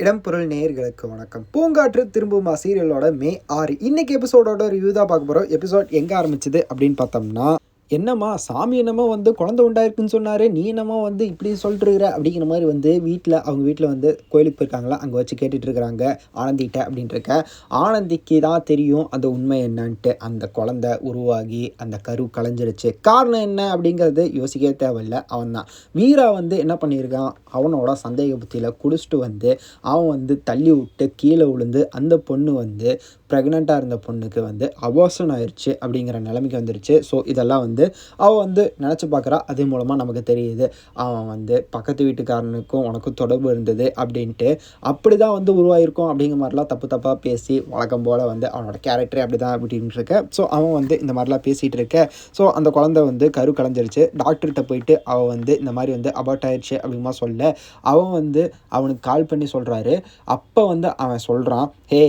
இடம்பொருள் நேயர்களுக்கு வணக்கம். பூங்காற்று திரும்புமா சீரியலோட மே 6 இன்னைக்கு எபிசோடோட ரிவ்யூ தான் பார்க்க போகிறோம். எபிசோட் எங்கே ஆரம்பிச்சது அப்படின்னு பார்த்தோம்னா, என்னம்மா சாமி என்னமோ குழந்தை உண்டாயிருக்குன்னு சொன்னார், நீ என்னமோ இப்படி சொல்லிட்டுருக்கிற அப்படிங்கிற மாதிரி அவங்க வீட்டில் கோயிலுக்கு போயிருக்காங்களா, அங்கே வச்சு கேட்டுட்ருக்குறாங்க ஆனந்திகிட்ட அப்படின்ட்டுருக்க. ஆனந்திக்கு தான் தெரியும் அந்த உண்மை என்னன்ட்டு. அந்த குழந்தை உருவாகி அந்த கரு கலைஞ்சிருச்சு. காரணம் என்ன அப்படிங்கிறது யோசிக்கவே தேவையில்லை, அவன் தான். வீரா என்ன பண்ணியிருக்கான், அவனோட சந்தேக புத்தியில் குடிச்சிட்டு அவன் தள்ளி விட்டு கீழே விழுந்து அந்த பொண்ணு ப்ரெக்னெண்ட்டாக இருந்த பொண்ணுக்கு அபார்ஷன் ஆயிடுச்சு அப்படிங்கிற நிலைமைக்கு வந்துருச்சு. ஸோ இதெல்லாம் அவள் நினச்சி பார்க்குறா. அது மூலமாக நமக்கு தெரியுது அவன் பக்கத்து வீட்டுக்காரனுக்கும் உனக்கும் தொடர்பு இருந்தது அப்படின்ட்டு. அப்படி தான் உருவாயிருக்கும் அப்படிங்கிற மாதிரிலாம் தப்பாக பேசி வழக்கம் போல் அவனோட கேரக்டரே அப்படி தான் அப்படின்ட்டு இருக்க. ஸோ அவன் இந்த மாதிரிலாம் பேசிகிட்டு இருக்க. ஸோ அந்த குழந்தை கரு கலைஞ்சிருச்சு. டாக்டர்கிட்ட போயிட்டு அவள் இந்த மாதிரி அபார்ட் ஆயிடுச்சு அப்படிமா சொல்ல, அவன் அவனுக்கு கால் பண்ணி சொல்கிறாரு. அப்போ அவன் சொல்கிறான், ஹே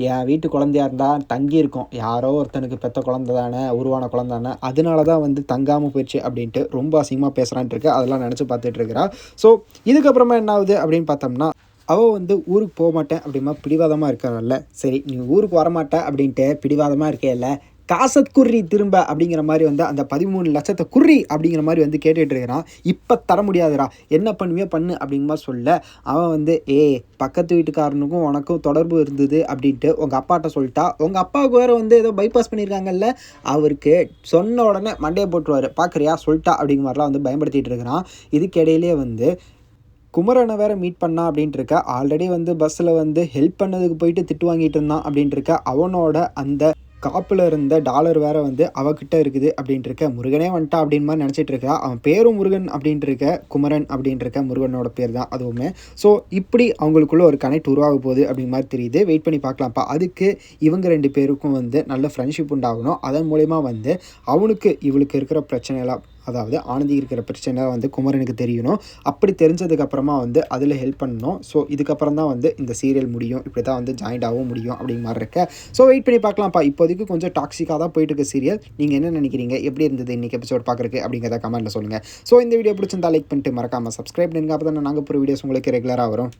என் வீட்டு குழந்தையாக இருந்தால் தங்கியிருக்கும், யாரோ ஒருத்தனுக்கு பெற்ற குழந்தை தானே, உருவான குழந்தை தானே, அதனால தான் தங்காமல் போயிடுச்சு அப்படின்ட்டு ரொம்ப அசிங்கமாக பேசுகிறான்ட்டு இருக்கு. அதெல்லாம் நினச்சி பார்த்துட்டு இருக்கிறா. ஸோ இதுக்கப்புறமா என்ன ஆகுது அப்படின்னு பார்த்தோம்னா, அவள் ஊருக்கு போக மாட்டேன் அப்படிமா பிடிவாதமாக இருக்கிறாள்ல. சரி நீ ஊருக்கு வரமாட்டேன் அப்படின்ட்டு பிடிவாதமாக இருக்கேல்ல, காசை குறி திரும்ப அப்படிங்கிற மாதிரி அந்த 13 லட்சத்தை குறி அப்படிங்கிற மாதிரி கேட்டுட்டு இருக்கிறான். இப்போ தர முடியாதுடா, என்ன பண்ணுவியோ பண்ணு அப்படிங்கிற மாதிரி சொல்ல, அவன் பக்கத்து வீட்டுக்காரனுக்கும் உனக்கும் தொடர்பு இருந்தது அப்படின்ட்டு உங்கள் அப்பாட்ட சொல்லிட்டா. உங்கள் அப்பாவுக்கு வேறு ஏதோ பைபாஸ் பண்ணியிருக்காங்கல்ல, அவருக்கு சொன்ன உடனே மண்டையை போட்டுருவார். பார்க்குறியா சொல்லிட்டா அப்படிங்கிற மாதிரிலாம் பயன்படுத்திகிட்டு இருக்கிறான். இதுக்கிடையிலே குமரனை வேறு மீட் பண்ணா அப்படின்ட்டு இருக்க. ஆல்ரெடி பஸ்ஸில் ஹெல்ப் பண்ணதுக்கு போயிட்டு திட்டு வாங்கிட்டு இருந்தான் அப்படின்ட்டு இருக்க. அவனோட அந்த காப்பில் இருந்த டாலர் வேறு அவகிட்ட இருக்குது அப்படின்ட்டு இருக்க. முருகனே வந்துட்டா அப்படின்னு மாதிரி நினச்சிட்டு இருக்கா. அவன் பேரும் முருகன் அப்படின்ட்டு இருக்க, குமரன் அப்படின்ட்டு இருக்க, முருகனோட பேர் தான் அதுவுமே. ஸோ இப்படி அவங்களுக்குள்ள ஒரு கனெக்ட் உருவாக போகுது அப்படிங்கிற மாதிரி தெரியுது. வெயிட் பண்ணி பார்க்கலாம்ப்பா. அதுக்கு இவங்க 2 பேருக்கும் நல்ல ஃப்ரெண்ட்ஷிப் உண்டாகணும். அதன் மூலயமா அவனுக்கு இவளுக்கு இருக்கிற பிரச்சனையெல்லாம், அதாவது ஆனந்தி இருக்கிற பிரச்சனை குமரனுக்கு தெரியணும். அப்படி தெரிஞ்சதுக்கப்புறமா அதில் ஹெல்ப் பண்ணணும். ஸோ இதுக்கப்புறம் தான் இந்த சீரியல் முடியும். இப்படி தான் ஜாயிண்ட் ஆகவும் முடியும் அப்படிங்கிற மாதிரி இருக்க. ஸோ வெயிட் பண்ணி பார்க்கலாம்ப்பா. இப்போதைக்கு கொஞ்சம் டாக்ஸிக்காக தான் போயிட்டு இருக்க சீரியல். நீங்கள் என்ன நினைக்கிறீங்க, எப்படி இருந்தது இன்றைக்கி எபிசோட் பார்க்குறக்கு அப்படிங்கிறத கமெண்ட்டில் சொல்லுங்கள். ஸோ இந்த வீடியோ பிடிச்சிருந்தா லைக் பண்ணிட்டு மறக்காமல் சப்ஸ்கிரைப் பண்ணுங்க. அப்போ தான் நாங்கள் போகிற வீடியோஸ் உங்களுக்கு ரெகுலராக வரும்.